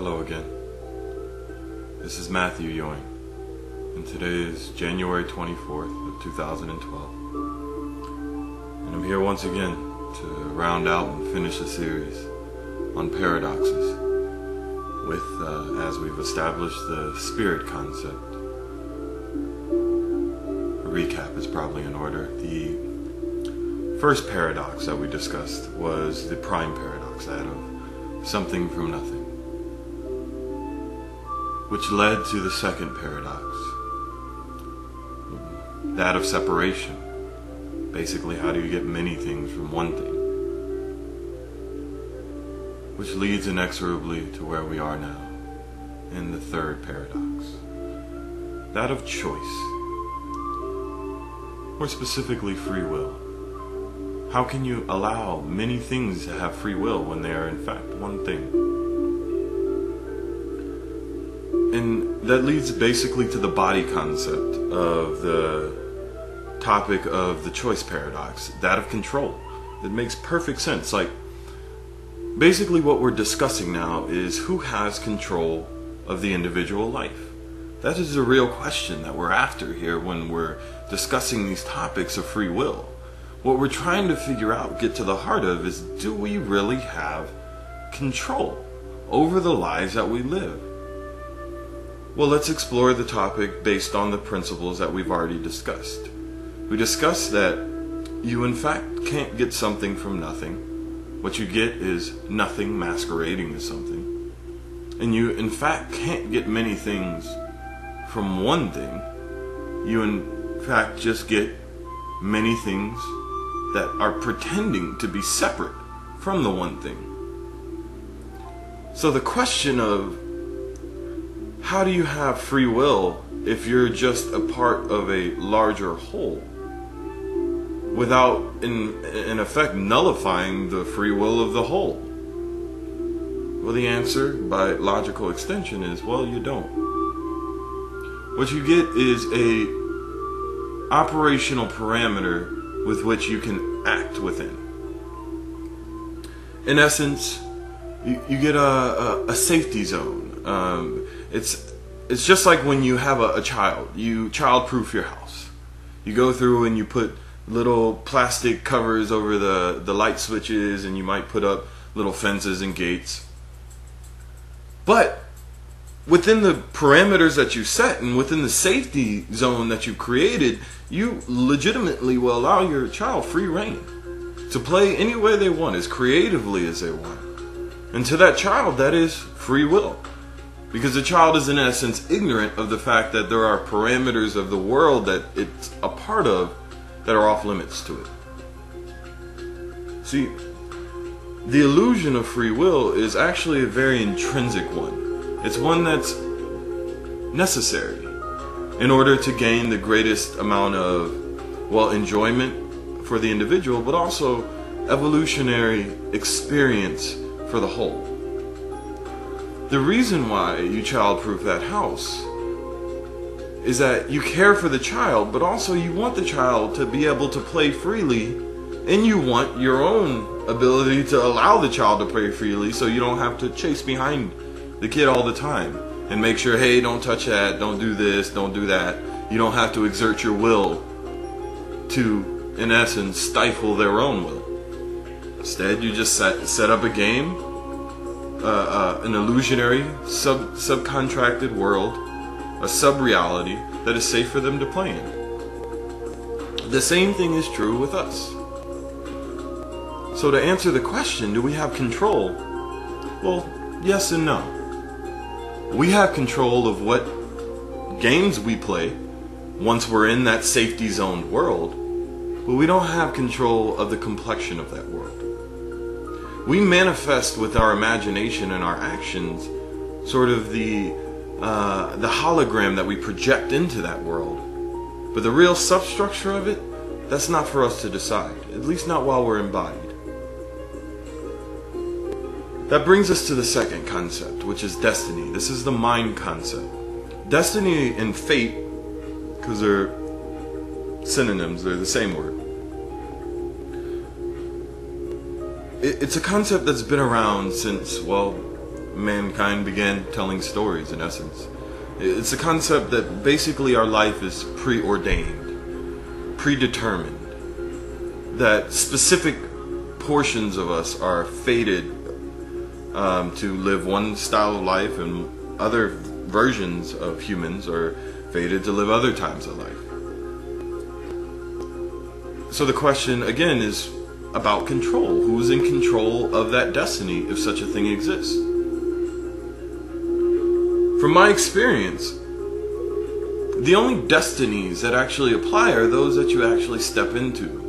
Hello again. This is Matthew Ewing, and today is January 24th of 2012. And I'm here once again to round out and finish a series on paradoxes with, as we've established, the spirit concept. A recap is probably in order. The first paradox that we discussed was the prime paradox, that of something from nothing, which led to the second paradox, that of separation. Basically, how do you get many things from one thing? Which leads inexorably to where we are now, in the third paradox, that of choice, more specifically free will. How can you allow many things to have free will when they are in fact one thing? And that leads basically to the body concept of the topic of the choice paradox, that of control. It makes perfect sense. Like, basically what we're discussing now is who has control of the individual life. That is the real question that we're after here when we're discussing these topics of free will. What we're trying to figure out, get to the heart of, is do we really have control over the lives that we live? Well, let's explore the topic based on the principles that we've already discussed. We discussed that you in fact can't get something from nothing. What you get is nothing masquerading as something. And you in fact can't get many things from one thing. You in fact just get many things that are pretending to be separate from the one thing. So the question of how do you have free will if you're just a part of a larger whole, without in effect nullifying the free will of the whole? Well, the answer by logical extension is, well, you don't. What you get is a operational parameter with which you can act within. In essence, you get a safety zone. It's just like when you have a child. You child-proof your house. You go through and you put little plastic covers over the light switches, and you might put up little fences and gates. But within the parameters that you set and within the safety zone that you created, you legitimately will allow your child free reign to play any way they want, as creatively as they want. And to that child, that is free will. Because the child is in essence ignorant of the fact that there are parameters of the world that it's a part of that are off limits to it. See, the illusion of free will is actually a very intrinsic one. It's one that's necessary in order to gain the greatest amount of, well, enjoyment for the individual, but also evolutionary experience for the whole. The reason why you childproof that house is that you care for the child, but also you want the child to be able to play freely, and you want your own ability to allow the child to play freely so you don't have to chase behind the kid all the time and make sure, hey, don't touch that, don't do this, don't do that. You don't have to exert your will to, in essence, stifle their own will. Instead, you just set up a game, an illusionary, subcontracted world, a sub-reality that is safe for them to play in. The same thing is true with us. So to answer the question, do we have control? Well, yes and no. We have control of what games we play once we're in that safety zone world, but we don't have control of the complexion of that world. We manifest with our imagination and our actions sort of the hologram that we project into that world. But the real substructure of it, that's not for us to decide, at least not while we're embodied. That brings us to the second concept, which is destiny. This is the mind concept. Destiny and fate, because they're synonyms, they're the same word. It's a concept that's been around since, well, mankind began telling stories, in essence. It's a concept that basically our life is preordained, predetermined, that specific portions of us are fated to live one style of life, and other versions of humans are fated to live other times of life. So the question again is about control. Who's in control of that destiny, if such a thing exists? From my experience, the only destinies that actually apply are those that you actually step into.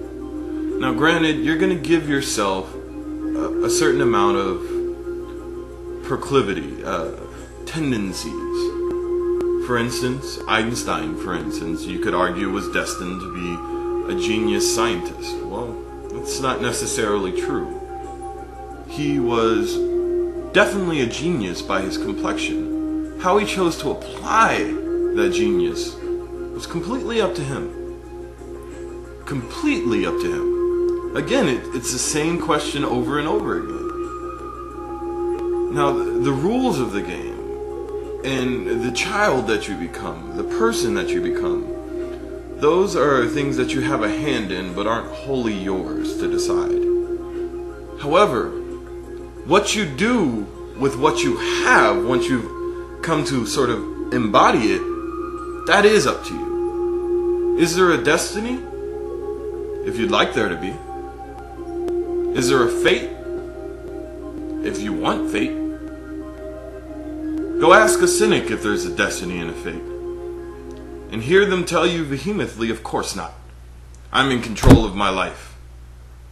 Now granted, you're going to give yourself a certain amount of proclivity, tendencies. For instance, Einstein, for instance, you could argue was destined to be a genius scientist. Well, that's not necessarily true. He was definitely a genius by his complexion. How he chose to apply that genius was completely up to him. Completely up to him. Again, it's the same question over and over again. Now, the rules of the game and the child that you become, the person that you become, those are things that you have a hand in but aren't wholly yours to decide. However, what you do with what you have once you've come to sort of embody it, that is up to you. Is there a destiny? If you'd like there to be. Is there a fate? If you want fate. Go ask a cynic if there's a destiny and a fate, and hear them tell you vehemently, of course not. I'm in control of my life.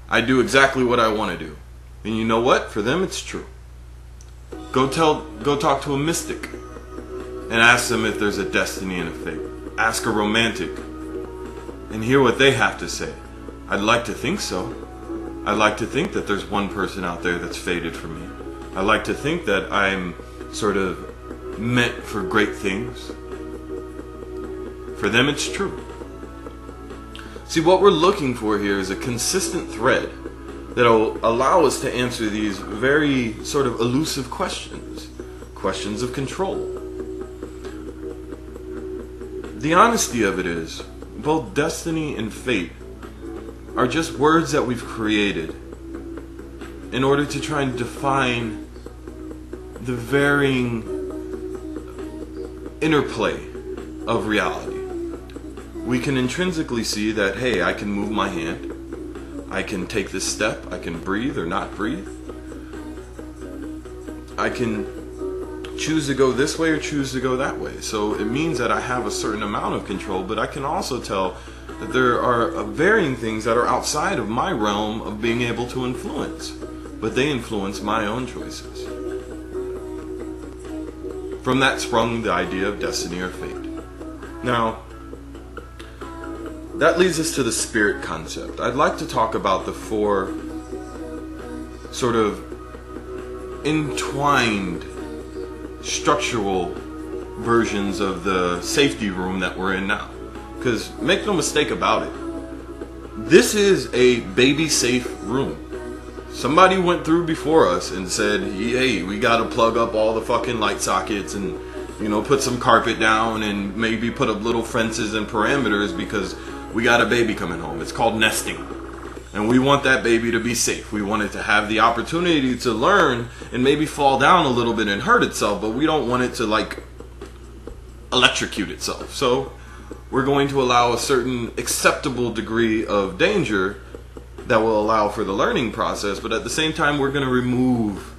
I do exactly what I want to do. And you know what? For them it's true. Go talk to a mystic and ask them if there's a destiny and a fate. Ask a romantic and hear what they have to say. I'd like to think so. I'd like to think that there's one person out there that's fated for me. I'd like to think that I'm sort of meant for great things. For them it's true. See, what we're looking for here is a consistent thread that will allow us to answer these very sort of elusive questions. Questions of control. The honesty of it is, both destiny and fate are just words that we've created in order to try and define the varying interplay of reality. We can intrinsically see that, hey, I can move my hand, I can take this step, I can breathe or not breathe, I can choose to go this way or choose to go that way. So it means that I have a certain amount of control, but I can also tell that there are varying things that are outside of my realm of being able to influence, but they influence my own choices. From that sprung the idea of destiny or fate. Now, that leads us to the spirit concept. I'd like to talk about the four sort of entwined structural versions of the safety room that we're in now. Because make no mistake about it, this is a baby safe room. Somebody went through before us and said, hey, we gotta plug up all the fucking light sockets and, you know, put some carpet down and maybe put up little fences and parameters because we got a baby coming home. It's called nesting. And we want that baby to be safe. We want it to have the opportunity to learn and maybe fall down a little bit and hurt itself, but we don't want it to, like, electrocute itself. So we're going to allow a certain acceptable degree of danger that will allow for the learning process, but at the same time we're going to remove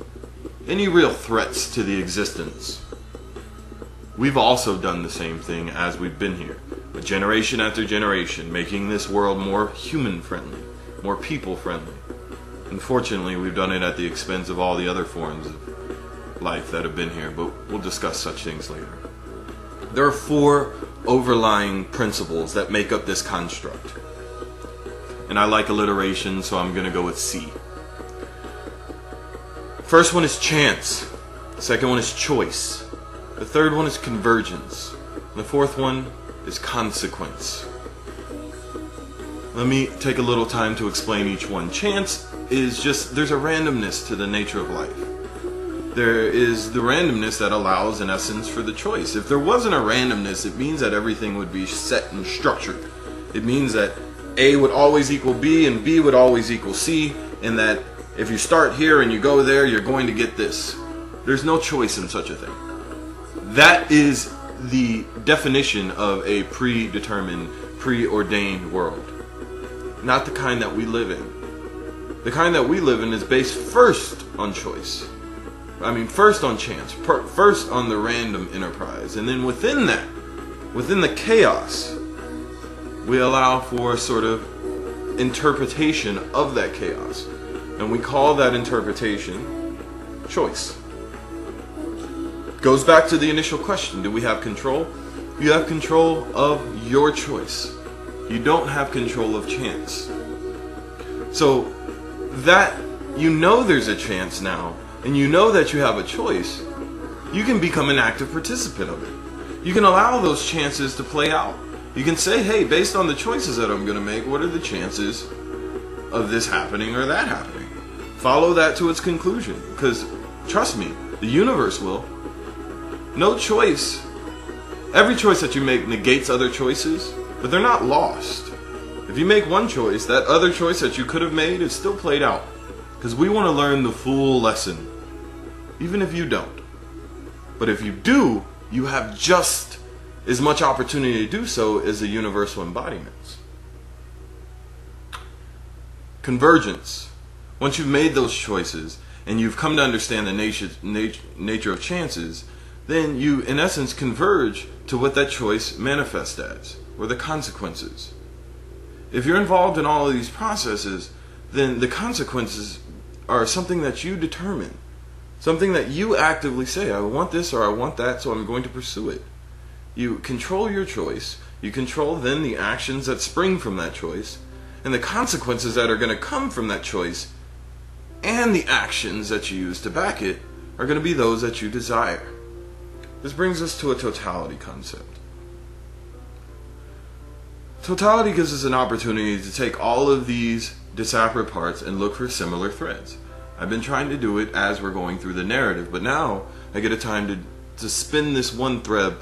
any real threats to the existence. We've also done the same thing as we've been here, but generation after generation, making this world more human friendly, more people friendly. Unfortunately, we've done it at the expense of all the other forms of life that have been here, but we'll discuss such things later. There are four overlying principles that make up this construct. And I like alliteration, so I'm going to go with C. First one is chance. The second one is choice. The third one is convergence. And the fourth one is consequence. Let me take a little time to explain each one. Chance is just, there's a randomness to the nature of life. there is the randomness that allows, in essence, for the choice. If there wasn't a randomness, it means that everything would be set and structured. It means that A would always equal B and B would always equal C, and that if you start here and you go there, you're going to get this. There's no choice in such a thing. That is the definition of a predetermined, preordained world. Not the kind that we live in. The kind that we live in is based first on choice. First on chance, first on the random enterprise, and then within that, within the chaos, we allow for a sort of interpretation of that chaos, and we call that interpretation choice. Goes back to the initial question: do we have control? You have control of your choice. You don't have control of chance. So that you know there's a chance now, and you know that you have a choice, you can become an active participant of it. You can allow those chances to play out. You can say, hey, based on the choices that I'm going to make, what are the chances of this happening or that happening? Follow that to its conclusion, because trust me, the universe will. No choice, every choice that you make negates other choices, but they're not lost. If you make one choice, that other choice that you could have made is still played out, because we want to learn the full lesson, even if you don't. But if you do, you have just as much opportunity to do so as the universal embodiments. Convergence. Once you've made those choices and you've come to understand the nature of chances, then you, in essence, converge to what that choice manifests as, or the consequences. If you're involved in all of these processes, then the consequences are something that you determine. Something that you actively say, I want this or I want that, so I'm going to pursue it. You control your choice. You control then the actions that spring from that choice, and the consequences that are going to come from that choice, and the actions that you use to back it are going to be those that you desire. This brings us to a totality concept. Totality gives us an opportunity to take all of these disparate parts and look for similar threads. I've been trying to do it as we're going through the narrative, but now I get a time to spin this one thread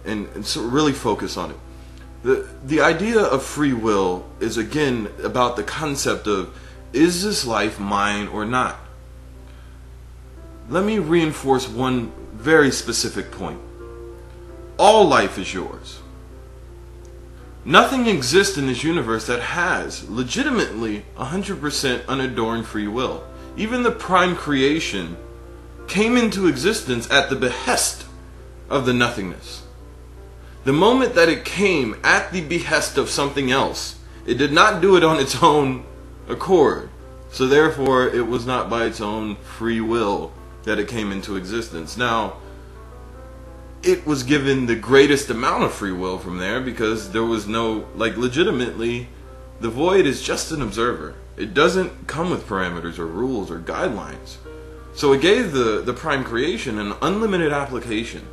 and so really focus on it. The idea of free will is again about the concept of, is this life mine or not? Let me reinforce one very specific point. All life is yours. Nothing exists in this universe that has legitimately 100% unadorned free will. Even the prime creation came into existence at the behest of the nothingness. The moment that it came at the behest of something else, it did not do it on its own accord. So therefore, it was not by its own free will that it came into existence. Now, it was given the greatest amount of free will from there, because there was no, legitimately, the void is just an observer. It doesn't come with parameters or rules or guidelines. So it gave the prime creation an unlimited application.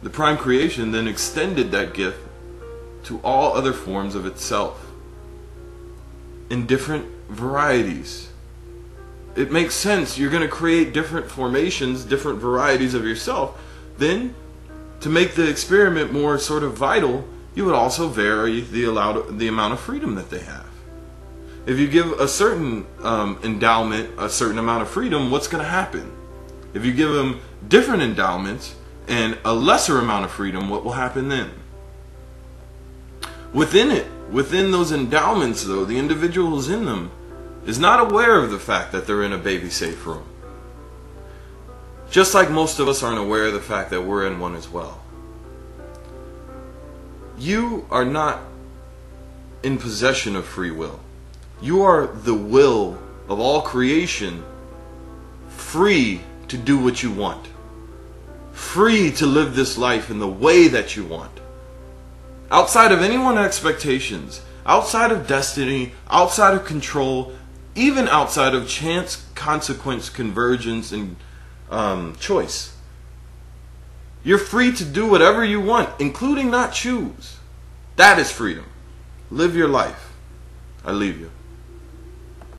The prime creation then extended that gift to all other forms of itself in different varieties. It makes sense. You're going to create different formations, different varieties of yourself. Then, to make the experiment more sort of vital, you would also vary the amount of freedom that they have. If you give a certain endowment a certain amount of freedom, what's going to happen? If you give them different endowments and a lesser amount of freedom, what will happen then? Within those endowments, though, the individual who's in them is not aware of the fact that they're in a baby-safe room. Just like most of us aren't aware of the fact that we're in one as well. You are not in possession of free will. You are the will of all creation, free to do what you want. Free to live this life in the way that you want. Outside of anyone's expectations, outside of destiny, outside of control, even outside of chance, consequence, convergence, and choice. You're free to do whatever you want, including not choose. That is freedom. Live your life. I leave you.